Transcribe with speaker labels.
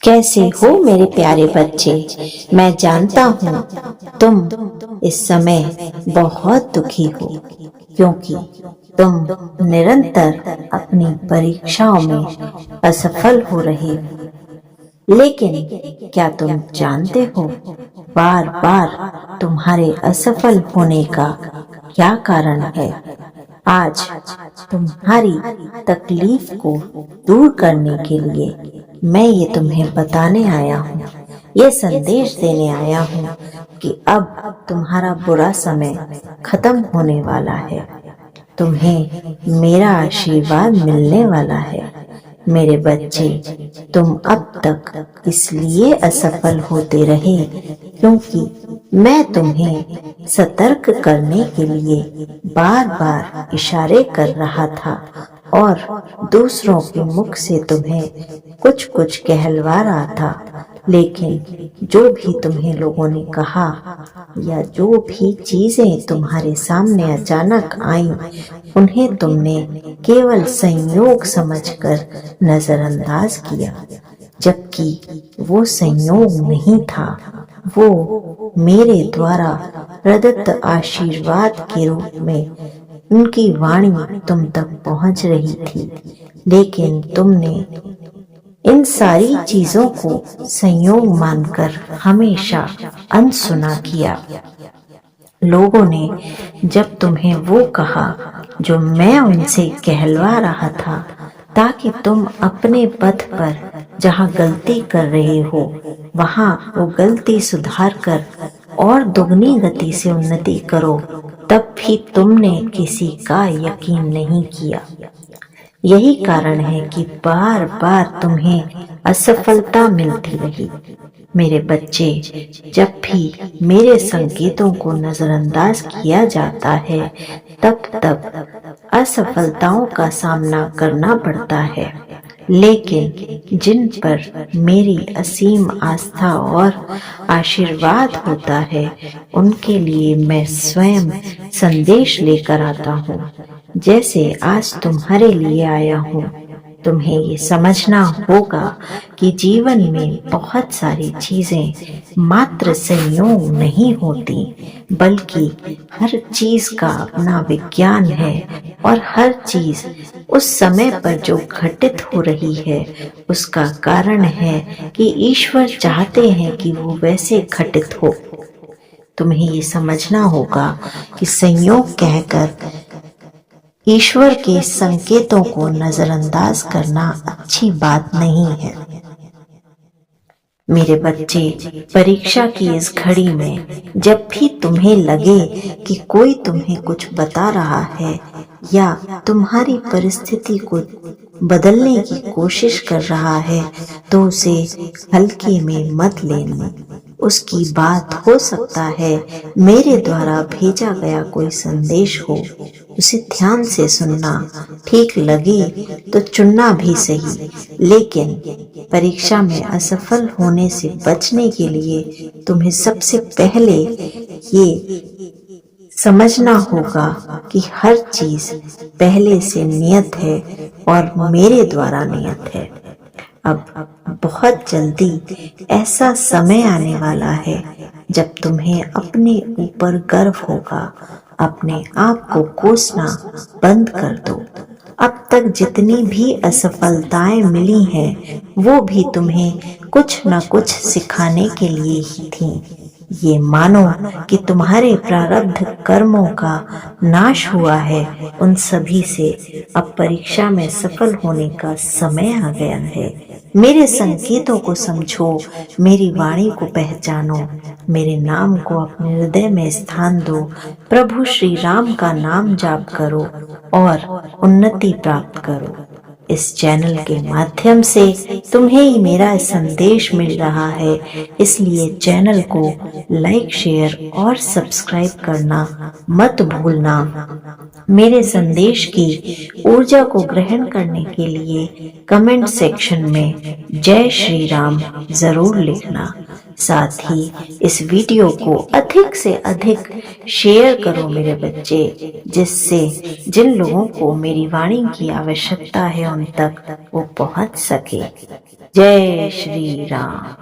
Speaker 1: कैसे हो मेरे प्यारे बच्चे। मैं जानता हूँ तुम इस समय बहुत दुखी हो, क्योंकि तुम निरंतर अपनी परीक्षाओं में असफल हो रहे हो। लेकिन क्या तुम जानते हो बार बार तुम्हारे असफल होने का क्या कारण है? आज तुम्हारी तकलीफ को दूर करने के लिए मैं ये तुम्हें बताने आया हूँ, ये संदेश देने आया हूँ कि अब तुम्हारा बुरा समय खत्म होने वाला है। तुम्हें मेरा आशीर्वाद मिलने वाला है। मेरे बच्चे, तुम अब तक इसलिए असफल होते रहे क्योंकि मैं तुम्हें सतर्क करने के लिए बार बार इशारे कर रहा था और दूसरों के मुख से तुम्हें कुछ कुछ कहलवा रहा था। लेकिन जो भी तुम्हें लोगों ने कहा या जो भी चीजें तुम्हारे सामने अचानक आई, उन्हें तुमने केवल संयोग समझकर नजरअंदाज किया, जबकि वो संयोग नहीं था। वो मेरे द्वारा प्रदत्त आशीर्वाद के रूप में उनकी वाणी तुम तक पहुंच रही थी। लेकिन तुमने इन सारी चीजों को संयोग मानकर हमेशा अनसुना किया। लोगों ने जब तुम्हें वो कहा जो मैं उनसे कहलवा रहा था, ताकि तुम अपने पथ पर जहाँ गलती कर रहे हो वहाँ वो गलती सुधार कर और दुगनी गति से उन्नति करो, तब भी तुमने किसी का यकीन नहीं किया। यही कारण है कि बार बार तुम्हें असफलता मिलती रही। मेरे बच्चे, जब भी मेरे संकेतों को नजरअंदाज किया जाता है, तब असफलताओं का सामना करना पड़ता है। लेकिन जिन पर मेरी असीम आस्था और आशीर्वाद होता है, उनके लिए मैं स्वयं संदेश लेकर आता हूँ, जैसे आज तुम्हारे लिए आया हूँ। तुम्हें ये समझना होगा कि जीवन में बहुत सारी चीजें मात्र संयोग नहीं होती, बल्कि हर चीज का अपना विज्ञान है और हर चीज उस समय पर जो घटित हो रही है उसका कारण है कि ईश्वर चाहते हैं कि वो वैसे घटित हो। तुम्हें ये समझना होगा कि संयोग कहकर ईश्वर के संकेतों को नजरअंदाज करना अच्छी बात नहीं है। मेरे बच्चे, परीक्षा की इस घड़ी में जब भी तुम्हें लगे कि कोई तुम्हें कुछ बता रहा है या तुम्हारी परिस्थिति को बदलने की कोशिश कर रहा है, तो उसे हल्के में मत लेना। उसकी बात हो सकता है मेरे द्वारा भेजा गया कोई संदेश हो, उसे ध्यान से सुनना, ठीक लगे तो चुनना भी सही। लेकिन परीक्षा में असफल होने से बचने के लिए तुम्हें सबसे पहले ये समझना होगा कि हर चीज पहले से नियत है और मेरे द्वारा नियत है। अब बहुत जल्दी ऐसा समय आने वाला है जब तुम्हें अपने ऊपर गर्व होगा। अपने आप को कोसना बंद कर दो। अब तक जितनी भी असफलताएं मिली हैं, वो भी तुम्हें कुछ न कुछ सिखाने के लिए ही थीं। ये मानो कि तुम्हारे प्रारब्ध कर्मों का नाश हुआ है। उन सभी से अब परीक्षा में सफल होने का समय आ गया है। मेरे संकेतों को समझो, मेरी वाणी को पहचानो, मेरे नाम को अपने हृदय में स्थान दो, प्रभु श्री राम का नाम जाप करो और उन्नति प्राप्त करो। इस चैनल के माध्यम से तुम्हें ही मेरा संदेश मिल रहा है, इसलिए चैनल को लाइक, शेयर और सब्सक्राइब करना मत भूलना। मेरे संदेश की ऊर्जा को ग्रहण करने के लिए कमेंट सेक्शन में जय श्री राम जरूर लिखना। साथ ही इस वीडियो को अधिक से अधिक शेयर करो मेरे बच्चे, जिससे जिन लोगों को मेरी वाणी की आवश्यकता है उन तक वो पहुंच सके। जय श्री राम।